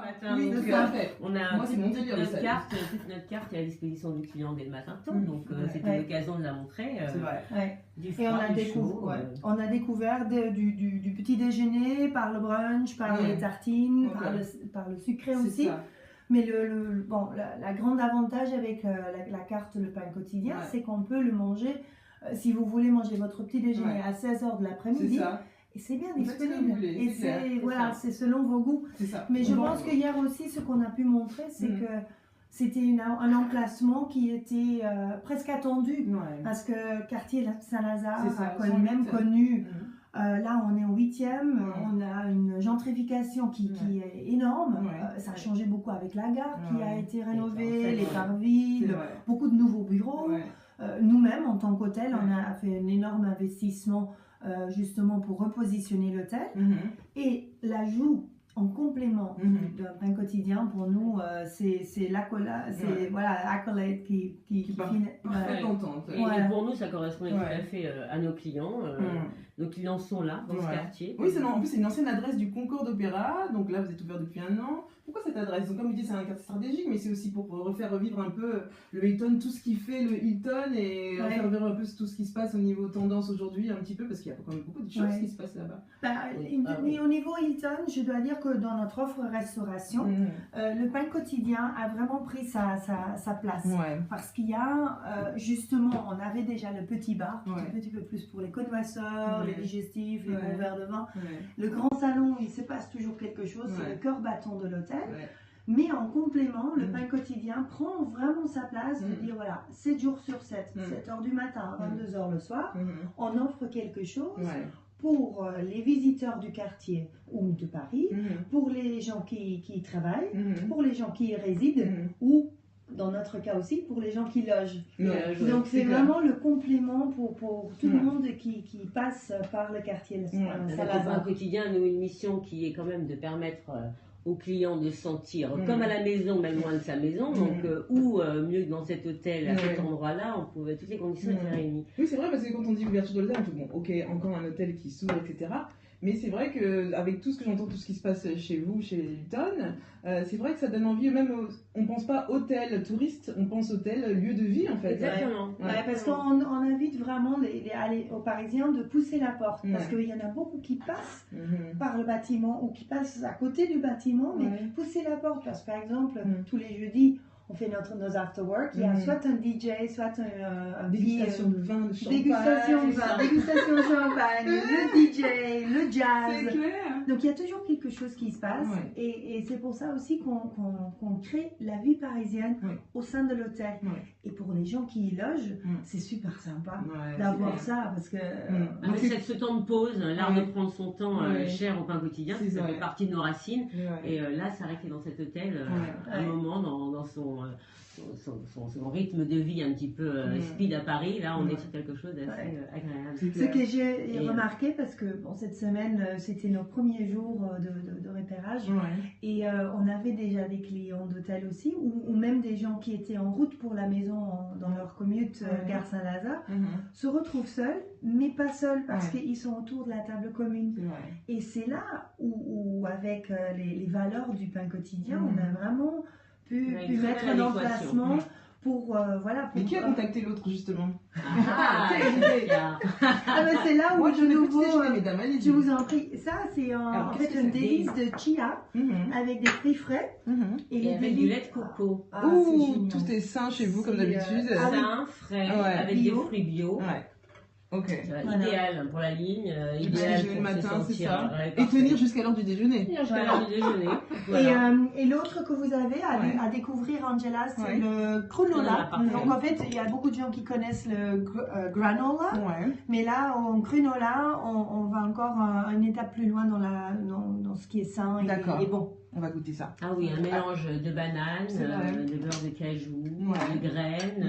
matin. Oui, Donc, tout à fait. on a Moi, c'est mon délire, toute ça. notre carte est à disposition du client dès le matin tôt, donc c'était l'occasion de la montrer. C'est vrai. Ouais. Du Et froid, du chaud. on a découvert du petit déjeuner, par le brunch, par les tartines, par le sucré aussi. Ça. Mais la grande avantage avec la carte Le Pain Quotidien, c'est qu'on peut le manger, si vous voulez manger votre petit déjeuner à 16h de l'après-midi. Et c'est bien disponible. Et c'est selon vos goûts. Mais je pense qu'hier aussi, ce qu'on a pu montrer, c'est que c'était un emplacement qui était presque attendu. Parce que quartier Saint-Lazare a quand même connu. Là, on est au 8e, on a une gentrification qui est énorme. Ça a changé beaucoup avec la gare qui a été rénovée, les parvis, beaucoup de nouveaux bureaux. Nous-mêmes, en tant qu'hôtel, on a fait un énorme investissement justement pour repositionner l'hôtel. Et l'ajout en complément d'un pain quotidien, pour nous, c'est l'accolade qui parfait contente. Et pour nous, ça correspondait tout à fait à nos clients. Nos clients sont là, dans ce quartier. Oui, en plus, c'est une ancienne adresse du Concorde Opéra. Donc là, vous êtes ouvert depuis 1 an. Pourquoi cette adresse? Donc, comme vous dites, c'est un quartier stratégique, mais c'est aussi pour refaire revivre un peu le Hilton, tout ce qui fait le Hilton et faire revivre un peu tout ce qui se passe au niveau tendance aujourd'hui, un petit peu, parce qu'il y a quand même beaucoup de choses qui se passent là-bas. Au niveau Hilton, je dois dire que dans notre offre restauration, le pain quotidien a vraiment pris sa place. Parce qu'il y a, justement, on avait déjà le petit bar, un petit peu plus pour les connoisseurs, les digestifs, les bons verres de vin. Le grand salon, il se passe toujours quelque chose, c'est le cœur battant de l'hôtel. Mais en complément, le pain quotidien prend vraiment sa place de dire voilà, 7 jours sur 7, 7h du matin, 22h le soir, on offre quelque chose pour les visiteurs du quartier ou de Paris, pour les gens qui y travaillent, pour les gens qui y résident ou dans notre cas aussi, pour les gens qui logent. Donc c'est vraiment le complément pour tout le monde qui passe par le quartier Saint-Lazare. Au quotidien, nous, une mission qui est quand même de permettre aux clients de se sentir comme à la maison, même loin de sa maison, donc mieux que dans cet hôtel, à cet endroit-là, toutes les conditions étaient réunies. Oui, c'est vrai, parce que quand on dit ouverture de l'hôtel, on fait bon, ok, encore un hôtel qui s'ouvre, etc. Mais c'est vrai qu'avec tout ce que j'entends, tout ce qui se passe chez vous, chez Hilton, c'est vrai que ça donne envie, même, on pense pas hôtel touriste, on pense hôtel lieu de vie en fait. Exactement. Parce qu'on invite vraiment aux Parisiens de pousser la porte, parce qu'il y en a beaucoup qui passent par le bâtiment ou qui passent à côté du bâtiment, mais pousser la porte, parce que par exemple, tous les jeudis, on fait nos after-work, il y a soit un DJ, soit un dégustation de vin, de champagne. Dégustation de vin, dégustation de champagne, le DJ, le jazz. C'est clair. Donc il y a toujours quelque chose qui se passe et c'est pour ça aussi qu'on crée la vie parisienne au sein de l'hôtel. Et pour les gens qui y logent, c'est super sympa d'avoir ça parce que... ce temps de pause, l'art de prendre son temps cher au pain quotidien, ça fait partie de nos racines. Et là, c'est vrai qu'il est dans cet hôtel un moment dans son rythme de vie un petit peu speed à Paris. Là, on est sur quelque chose d'assez agréable. Ce que j'ai remarqué, parce que cette semaine, c'était nos premiers jours de repérage, et on avait déjà des clients d'hôtel aussi, ou même des gens qui étaient en route pour la maison dans leur commute gare Saint-Lazare, se retrouvent seuls, mais pas seuls, parce qu'ils sont autour de la table commune. Et c'est là où avec les valeurs du pain quotidien, on a vraiment pu mettre un emplacement pour Mais qui a contacté l'autre justement? C'est là où de nouveau je vous en prie, ça c'est en fait un délice de chia avec des fruits frais et avec du lait de coco. Tout est sain chez vous comme d'habitude. Sain, frais, avec des fruits bio. Idéal pour la ligne, idéal pour le matin, c'est ça. Et tenir jusqu'à l'heure du déjeuner. Jusqu'à l'heure du déjeuner. Et l'autre que vous avez à découvrir, Angela, c'est le granola. Donc en fait, il y a beaucoup de gens qui connaissent le granola, mais là, en granola, on va encore une étape plus loin dans ce qui est sain et bon. On va goûter ça. Ah oui, un mélange de bananes, de beurre de cajou, de graines,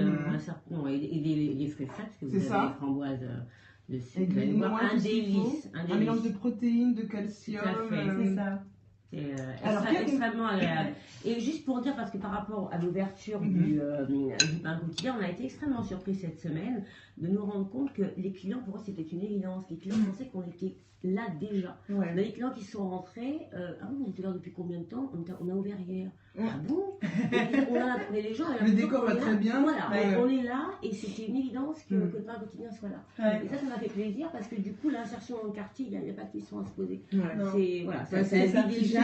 et des fruits frais, parce que vous avez des framboises dessus. Vous allez voir un délice. Un mélange de protéines, de calcium. C'est ça. Extrêmement agréable. Et juste pour dire, parce que par rapport à l'ouverture du pain quotidien, on a été extrêmement surpris cette semaine de nous rendre compte que les clients, pour eux, c'était une évidence. Les clients pensaient qu'on était là déjà. On a des clients qui sont rentrés, ah bon, on était là depuis combien de temps? On a ouvert hier. Ah bon? On a appelé les gens. Le décor va très bien. Voilà, on est là et c'était une évidence que le pain quotidien soit là. Et ça m'a fait plaisir parce que du coup, l'insertion dans le quartier, il n'y a pas de question à se poser. C'est voilà, ça vit déjà.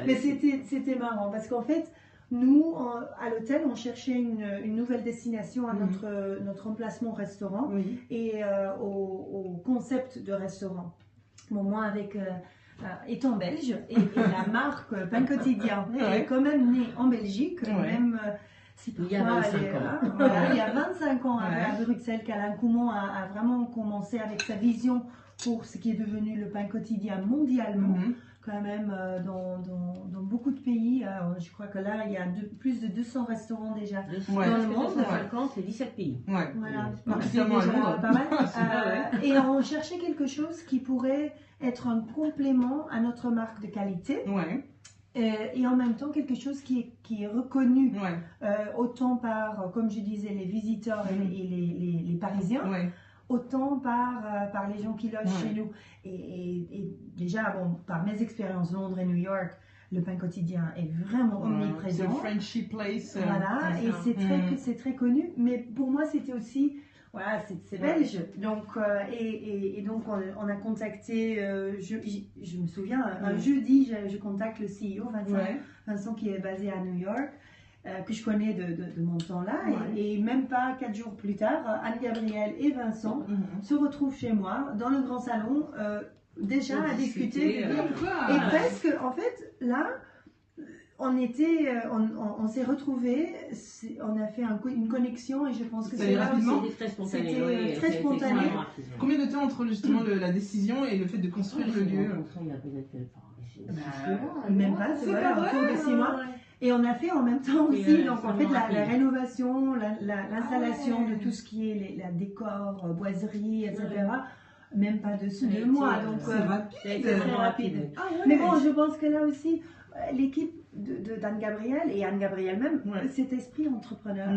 Mais c'était marrant parce qu'en fait, nous, à l'hôtel, on cherchait une nouvelle destination à notre emplacement restaurant et au concept de restaurant. Bon, moi, étant belge, et la marque Pain Quotidien est quand même née en Belgique, même... il y a 25 ans. Il y a 25 ans à Bruxelles qu'Alain Coumont a vraiment commencé avec sa vision pour ce qui est devenu le pain quotidien mondialement. Quand même dans beaucoup de pays, je crois que là il y a plus de 200 restaurants déjà dans le monde. 250, c'est 17 pays. Voilà, donc c'est déjà pas mal. Et on cherchait quelque chose qui pourrait être un complément à notre marque de qualité. Et en même temps quelque chose qui est reconnu autant par, comme je disais, les visiteurs et les Parisiens, autant par les gens qui logent chez nous. Et déjà, bon, par mes expériences Londres et New York, le pain quotidien est vraiment omniprésent. C'est le Frenchy place. Voilà, et c'est très connu. Mais pour moi, c'était aussi... Voilà, c'est belge. Donc, et donc, on a contacté, je me souviens, un jeudi, je contacte le CEO, Vincent, qui est basé à New York, que je connais de mon temps là. Et même pas 4 jours plus tard, Anne-Gabrielle et Vincent se retrouvent chez moi, dans le grand salon, déjà à discuter. Et presque, en fait, là... On s'est retrouvés, on a fait une connexion et je pense que c'est rapidement. C'était très spontané. Combien de temps entre justement la décision et le fait de construire le lieu? Même pas, c'est autour de 6 mois. Et on a fait en même temps aussi, donc en fait la rénovation, l'installation de tout ce qui est la décor, boiserie, etc. Même pas de 2 mois, donc c'est très rapide. Mais bon, je pense que là aussi, l'équipe d'Anne-Gabrielle et Anne-Gabrielle même, cet esprit entrepreneur,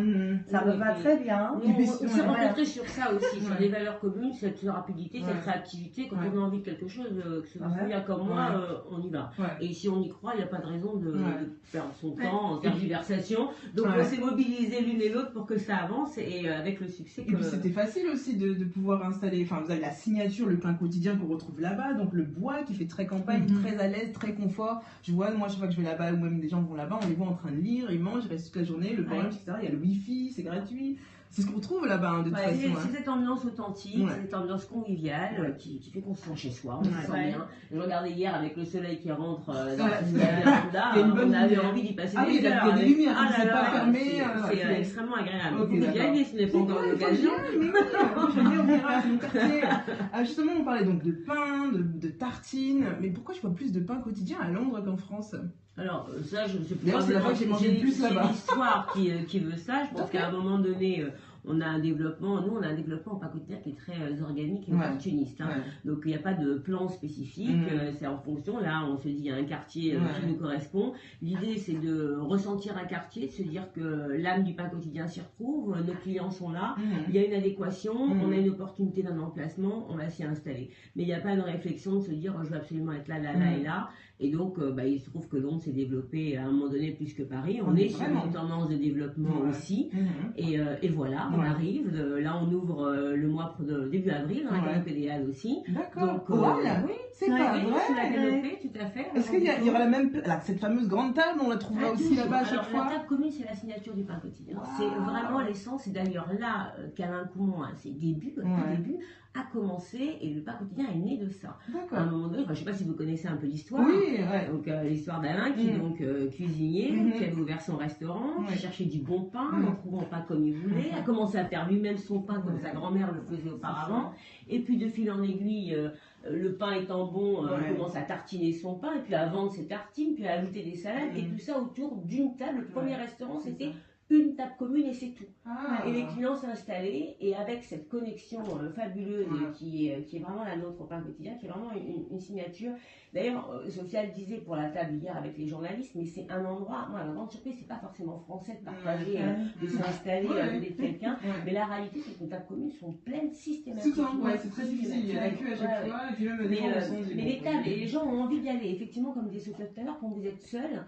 ça me va très bien. On s'est rencontrés sur ça aussi, sur les valeurs communes, cette rapidité, cette réactivité. Quand on a envie de quelque chose, que ce soit comme moi, on y va. Et si on y croit, il n'y a pas de raison de perdre son temps en tergiversation. Donc on s'est mobilisés l'une et l'autre pour que ça avance et avec le succès. Et puis c'était facile aussi de pouvoir installer, enfin vous avez la signature, le pain quotidien qu'on retrouve là-bas, donc le bois qui fait très campagne, très à l'aise, très confort. Je vois, moi chaque fois que je vais là-bas, ou même des gens vont là-bas, on les voit en train de lire, ils mangent, ils restent toute la journée, le brunch, etc. Il y a le wifi, c'est gratuit. C'est ce qu'on retrouve là-bas, de toute façon. C'est cette ambiance authentique, cette ambiance conviviale qui fait qu'on se sent chez soi, on se sent bien. Je regardais hier avec le soleil qui rentre dans la véranda, on avait envie d'y passer des heures. Il y a des lumières, c'est pas fermé. C'est extrêmement agréable. Vous pouvez y aller, ce n'est pas encore l'occasion. Je vais, on verra, c'est mon quartier. Justement, on parlait donc de pain, de tartines, mais pourquoi je vois plus de pain quotidien à Londres qu'en France? Alors, ça, je ne sais pas. D'ailleurs, c'est la fois que j'ai mangé le plus là-bas. C'est l'histoire qui veut ça. Je pense qu'à un moment donné, on a un développement en pain quotidien qui est très organique et opportuniste. Donc, il n'y a pas de plan spécifique. C'est en fonction. Là, on se dit, il y a un quartier qui nous correspond. L'idée, c'est de ressentir un quartier, de se dire que l'âme du pain quotidien s'y retrouve. Nos clients sont là. Il y a une adéquation. On a une opportunité d'un emplacement. On va s'y installer. Mais il n'y a pas une réflexion de se dire, je veux absolument être là, là, là et là. Et donc, il se trouve que Londres s'est développé à un moment donné plus que Paris. On est sur une tendance de développement aussi. Et voilà, on arrive. Là, on ouvre le mois début avril dans la canopée des Halles aussi. D'accord. Oui, c'est pas vrai. Sur la canopée, tout à fait. Est-ce qu'il y aura la même, cette fameuse grande table, on la trouvera aussi là-bas à chaque fois? La table commune, c'est la signature du pain quotidien. C'est vraiment l'essence. Et d'ailleurs là qu'Alain Coumont, ses débuts, a commencé et le pain quotidien est né de ça. À un moment donné, je ne sais pas si vous connaissez un peu l'histoire. Donc l'histoire d'Alain qui est donc cuisinier, qui avait ouvert son restaurant, qui cherchait du bon pain, n'en trouvant pas comme il voulait, a commencé à faire lui-même son pain comme sa grand-mère le faisait auparavant. Et puis de fil en aiguille, le pain étant bon, commence à tartiner son pain et puis à vendre ses tartines, puis à ajouter des salades et tout ça autour d'une table. Le premier restaurant, c'était une table commune et c'est tout. Et les clients s'installer et avec cette connexion fabuleuse qui est vraiment la nôtre au pain quotidien, qui est vraiment une signature. D'ailleurs, Sophia le disait pour la table hier avec les journalistes, mais c'est un endroit, moi, ma grande surprise, c'est pas forcément français de partager, de s'installer avec quelqu'un, mais la réalité, c'est que les tables communes sont pleines systématiquement. C'est très difficile, il y a la queue à chaque fois, et puis même les gens mais les tables, et les gens ont envie d'y aller. Effectivement, comme disait Sophia tout à l'heure, quand vous êtes seul,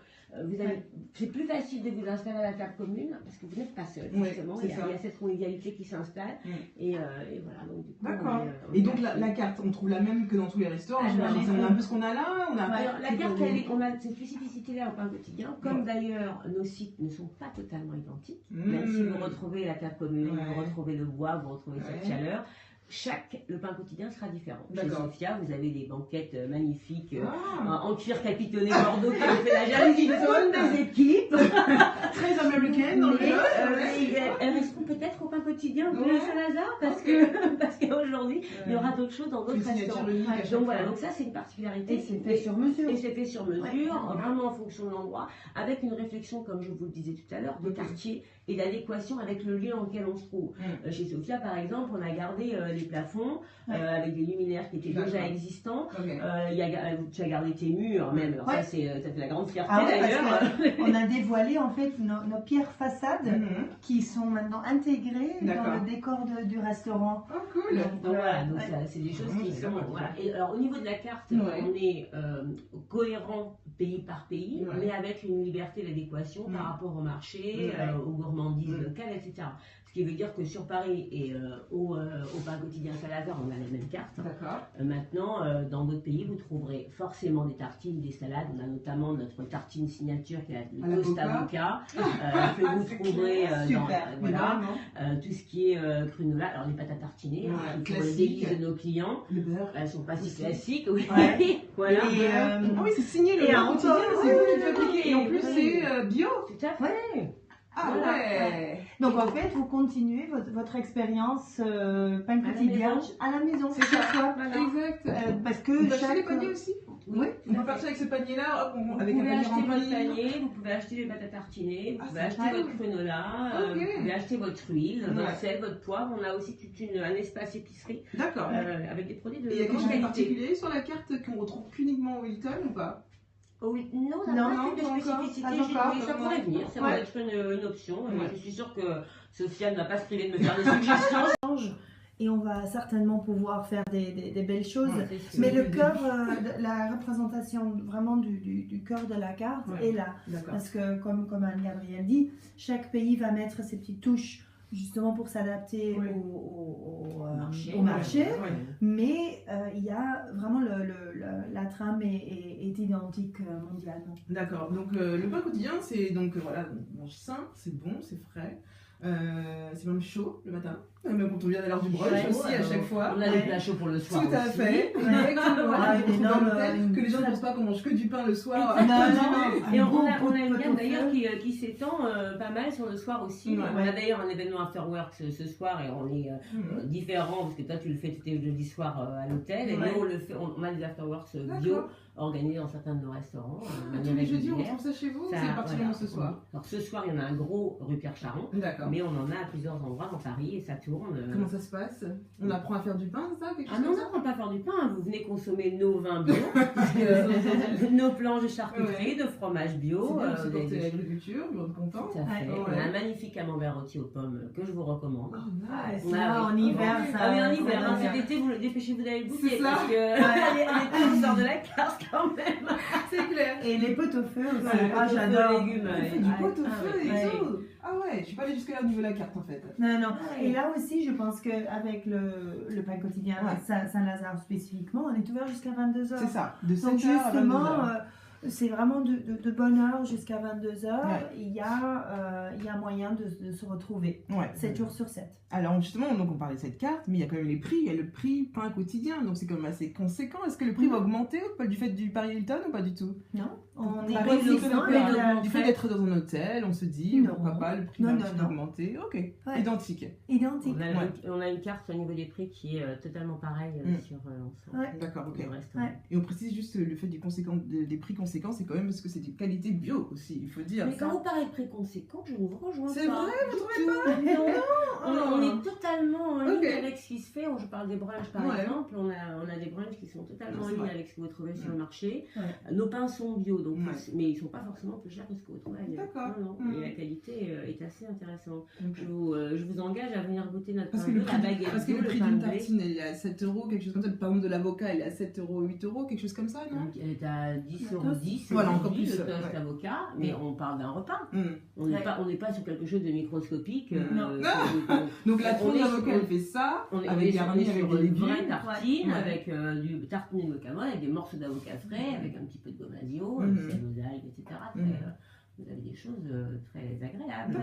c'est plus facile de vous installer à la table commune parce que vous n'êtes pas seul, justement. Il y a cette convivialité qui s'installe. Et voilà. D'accord. Et donc la carte, on trouve la même que dans tous les restaurants. On a un peu ce qu'on a là. Alors, la carte, on a cette spécificité-là au pain quotidien. Comme d'ailleurs, nos sites ne sont pas totalement identiques. Même si vous retrouvez la table commune, vous retrouvez le bois, vous retrouvez cette chaleur. Le pain quotidien sera différent. Chez Sophia, vous avez des banquettes magnifiques en cuir capitonné Bordeaux qui ont fait la jalousie de toutes les équipes. Très américaine dans le elles resteront peut-être au pain quotidien de Saint-Lazare parce qu'aujourd'hui, il y aura d'autres choses dans d'autres restaurants. Donc voilà, donc ça c'est une particularité. Et c'est fait sur mesure. Et c'est fait sur mesure, vraiment en fonction de l'endroit, avec une réflexion, comme je vous le disais tout à l'heure, de quartier et d'adéquation avec le lieu dans lequel on se trouve. Chez Sophia, par exemple, on a gardé les plafonds avec des luminaires qui étaient déjà existants. Tu as gardé tes murs, même. Alors ça, c'est la grande fierté d'ailleurs. On a dévoilé en fait nos pierres façades qui sont maintenant intégrées dans le décor du restaurant. Oh cool. Donc voilà, donc c'est des choses qui sont. Voilà. Et alors au niveau de la carte, on est cohérent pays par pays, mais avec une liberté d'adéquation par rapport au marché, aux gourmandises locales, etc. Ce qui veut dire que sur Paris et au pain quotidien Saint-Lazare, on a la même carte. Maintenant, dans d'autres pays, vous trouverez forcément des tartines, des salades. On a notamment notre tartine signature qui est la toast avocat, que vous trouverez dans tout ce qui est crunola. Alors les pâtes à tartiner, pour les délices de nos clients. Le beurre. Elles sont pas si classiques, oui. Voilà. Ah oui, c'est signé le pain quotidien, c'est vous qui le fabriquez. Et en plus, c'est bio. Tout à fait. Ah ouais. Donc en fait, vous continuez votre expérience pain quotidien à la maison. C'est chaque fois. Exact. Parce que vous achetez les paniers aussi. Oui. On peut partir avec ce panier-là, avec un panier rempli. Vous pouvez acheter les pâtes à tartiner, vous pouvez acheter votre granola, vous pouvez acheter votre huile, votre sel, votre poivre. On a aussi un espace épicerie. D'accord. Avec des produits de qualité. Et il y a quelque chose de particulier sur la carte qu'on retrouve uniquement au Hilton ou pas? Oui, non, on n'a pas plus de spécificité, mais ça pourrait venir, ça va être une option. Je suis sûre que Sophia ne va pas se priver de me faire des suggestions. Et on va certainement pouvoir faire des belles choses. Mais le cœur, la représentation vraiment du cœur de la carte est là. Parce que comme Anne-Gabrielle dit, chaque pays va mettre ses petites touches justement pour s'adapter au marché. Mais il y a vraiment la trame est identique mondialement. D'accord. Donc le pain quotidien, c'est donc voilà, on mange sain, c'est bon, c'est frais. C'est même chaud le matin, même quand on vient à l'heure du brunch aussi à chaque fois. On a des plats chauds pour le soir. Tout à fait. Que les gens ne pensent pas qu'on mange que du pain le soir. Et on a une gamme d'ailleurs qui s'étend pas mal sur le soir aussi. On a d'ailleurs un événement after work ce soir et on est différent parce que toi tu le fais tous les jeudis soirs à l'hôtel et nous on a des after works bio organisés dans certains de nos restaurants. Tous les jeudis on trouve ça chez vous, c'est particulièrement ce soir. Alors ce soir il y en a un gros rue Pierre-Charon. Mais on en a à plusieurs endroits dans Paris et ça tourne. Comment ça se passe? On apprend à faire du pain, ça? Non, on n'apprend pas à faire du pain. Vous venez consommer nos vins bio, nos planches de charcuterie, de fromage bio. C'est bien, c'est l'agriculture, on est content. Tout à fait. On a un magnifique camembert rôti aux pommes que je vous recommande. En hiver, ça. Ah oui, en hiver. Cet été, vous dépêchez-vous d'aller le goûter parce que elle sort de la carte quand même. C'est clair. Et les pot-au-feu aussi. J'adore les légumes. Du pot-au-feu et tout. Ah ouais, je suis pas allée jusque là au niveau de la carte en fait. Non. Et là aussi, je pense qu'avec le pain quotidien Saint-Lazare spécifiquement, on est ouvert jusqu'à 22h. C'est ça, de 7h Donc justement, à 22h. C'est vraiment de bonne heure jusqu'à 22h. Il y a moyen de se retrouver 7 jours sur 7. Alors justement, donc on parlait de cette carte, mais il y a quand même les prix. Il y a le prix pain quotidien, donc c'est quand même assez conséquent. Est-ce que le prix va augmenter du fait du Paris Hilton ou pas du tout? Non, On est consistant. Du fait d'être dans un hôtel, on se dit, pourquoi pas, le prix va augmenter. Ok, identique. On a une carte au niveau des prix qui est totalement pareille sur l'ensemble. D'accord, ok. Et on précise juste le fait des prix conséquents, c'est quand même parce que c'est du qualité bio aussi, il faut dire. Mais quand vous parlez de prix conséquents, je ne vous rejoins pas. C'est vrai, vous trouvez pas? Non, on est totalement en ligne avec ce qui se fait. Je parle des brunchs par exemple, on a des brunchs qui sont totalement en ligne avec ce que vous trouvez sur le marché. Nos pains sont bio, donc, mais ils ne sont pas forcément plus chers que ce que vous trouvez ailleurs. D'accord. Et la qualité est assez intéressante. Je vous engage à venir goûter notre pain bio, la baguette. Parce que le prix d'une tartine, il est à 7 €, quelque chose comme ça. Par exemple, de l'avocat, il est à 7 €, 8 €, quelque chose comme ça, non? Elle est à 10,10 €. Voilà, encore plus. Le toast avocat, mais on parle d'un repas. On n'est pas sur quelque chose de microscopique. Donc la tranche d'avocat, elle fait ça, avec garni, avec des vraies tartines, avec du tartine de guacamole, avec des morceaux d'avocat frais, avec un petit peu de gomasio, des algues, etc. Vous avez des choses très agréables.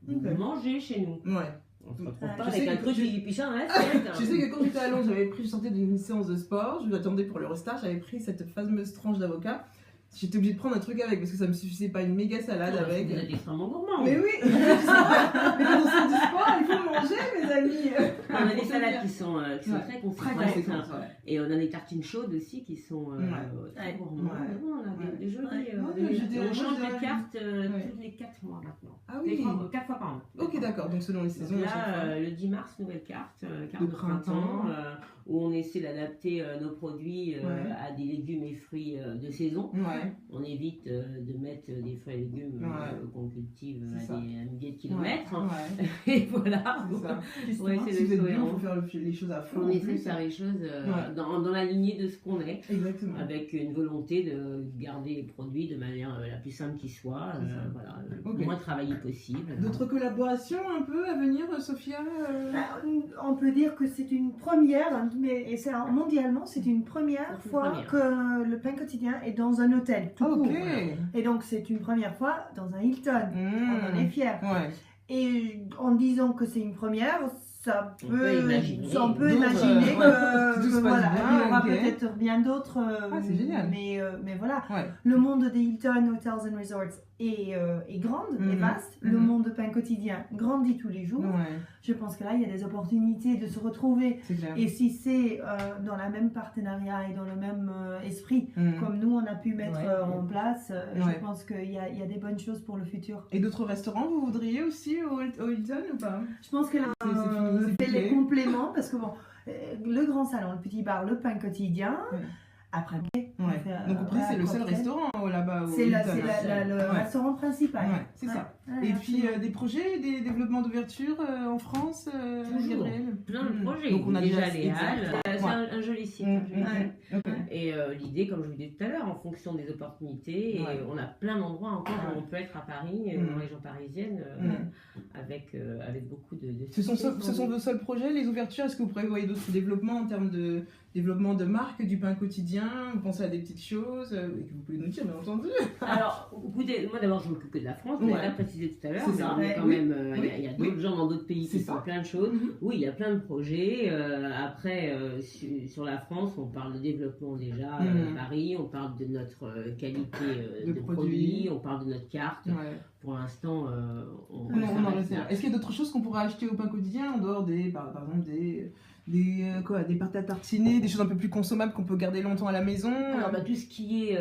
Vous mangez chez nous. On se retrouve pas avec un truc qui pichant dans l'assiette. Je sais que quand j'étais à Londres, je sortais d'une séance de sport, je m'attendais pour le restart, j'avais pris cette fameuse tranche d'avocat. J'étais obligée de prendre un truc avec parce que ça me suffisait pas une méga salade avec. Vous êtes extrêmement gourmand. Mais oui, mais quand on sort du sport, il faut manger, mes amis. On a des salades qui sont très conséquentes. Et on a des tartines chaudes aussi qui sont très gourmandes. On a des jolies. On change de carte tous les 4 mois maintenant. Ah oui. 4 fois par an. Ok, d'accord. Donc selon les saisons. Là, le 10 mars, nouvelle carte de printemps. Où on essaie d'adapter nos produits à des légumes et fruits de saison. On évite de mettre des fruits et légumes qu'on cultive à des milliers de kilomètres. Et voilà. Si vous êtes bio, il faut faire les choses à fond. On essaie de faire les choses dans la lignée de ce qu'on est. Exactement. Avec une volonté de garder les produits de manière la plus simple qui soit. Le moins travaillé possible. D'autres collaborations un peu à venir, Sophia? On peut dire que c'est une première. Mais mondialement, c'est une première fois que le pain quotidien est dans un hôtel tout court. Et donc, c'est une première fois dans un Hilton. On en est fiers. Et en disant que c'est une première, on peut imaginer que voilà, il y aura peut-être bien d'autres. C'est génial. Mais voilà, le monde des Hilton Hotels and Resorts est grande, est vaste. Le monde de pain quotidien grandit tous les jours. Je pense que là, il y a des opportunités de se retrouver. Et si c'est dans la même partenariat et dans le même esprit, comme nous, on a pu mettre en place, je pense qu'il y a des bonnes choses pour le futur. Et d'autres restaurants, vous voudriez aussi au Hilton ou pas? Je pense que là, on fait les compléments parce que le grand salon, le petit bar, le pain quotidien. Après, donc après, c'est le seul restaurant là-bas. C'est le restaurant principal. C'est ça. Et puis des projets, des développements d'ouverture en France, Gabriel? Plein de projets. Donc on a déjà les halles. C'est un joli site. Et l'idée, comme je vous disais tout à l'heure, en fonction des opportunités, et on a plein d'endroits encore où on peut être à Paris, en région parisienne, avec beaucoup de... Ce sont vos seuls projets, les ouvertures? Est-ce que vous prévoyez d'autres développements en termes de développement de marque, du pain quotidien? Vous pensez à des petites choses et que vous pouvez nous dire, bien entendu? Alors, écoutez, moi d'abord, je m'occupe que de la France, vous l'avez précisé tout à l'heure, mais quand même, il y a d'autres gens dans d'autres pays qui font plein de choses. Oui, il y a plein de projets. Après, sur la France, on parle de développement déjà à Paris, on parle de notre qualité de produits, on parle de notre carte. Pour l'instant, on en reste là. Est-ce qu'il y a d'autres choses qu'on pourrait acheter au pain quotidien en dehors par exemple des pâtes à tartiner, des choses un peu plus consommables qu'on peut garder longtemps à la maison? Alors tout ce qui est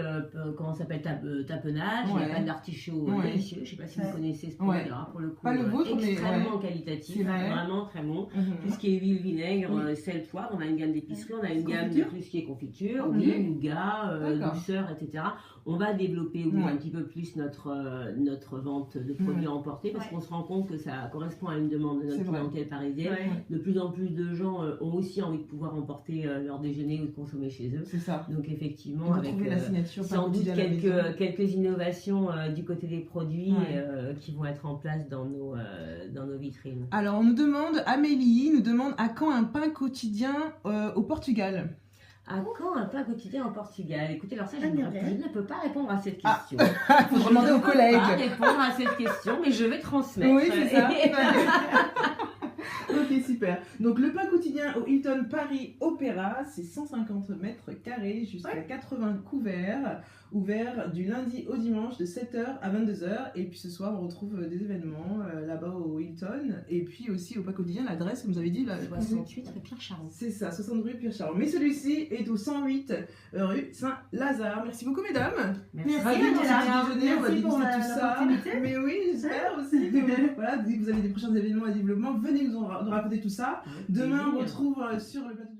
comment ça s'appelle tapenage, il y a pas d'artichaut délicieux, je ne sais pas si vous connaissez ce produit-là, pour le coup pas le vôtre, extrêmement qualitatif, vraiment très bon. Tout ce qui est huile, vinaigre, sel, poivre, on a une gamme d'épicerie, on a une gamme de tout ce qui est confiture, nougat, douceur, etc. On va développer un petit peu plus notre vente de produits à emporter parce qu'on se rend compte que ça correspond à une demande de notre clientèle parisienne. De plus en plus de gens ont aussi envie de pouvoir emporter leur déjeuner ou de consommer chez eux. C'est ça. Donc effectivement, avec la signature sans doute quelques innovations du côté des produits qui vont être en place dans nos vitrines. Alors on nous demande, Amélie nous demande à quand un pain quotidien au Portugal? À quand un pain quotidien au Portugal? Écoutez, alors ça, je ne peux pas répondre à cette question. Il faut demander aux collègues. Je ne peux pas répondre à cette question, mais je vais transmettre. Oui, c'est ça. Ok, super. Donc le pain quotidien au Hilton Paris Opéra, c'est 150 mètres carrés jusqu'à 80 couverts, ouvert du lundi au dimanche de 7h à 22h. Et puis ce soir, on retrouve des événements là-bas au Hilton. Et puis aussi au pain quotidien, l'adresse, comme vous avez dit, là, 68 rue Pierre-Charon. C'est ça, 60 rue Pierre-Charon. Mais celui-ci est au 108 rue Saint-Lazare. Merci beaucoup, mesdames. Merci, Ravi de déjeuner, on va merci pour déguster tout ça. Mais oui, j'espère aussi que voilà, dès que vous avez des prochains événements à développement, venez nous raconter tout ça. Demain, on retrouve sur le plateau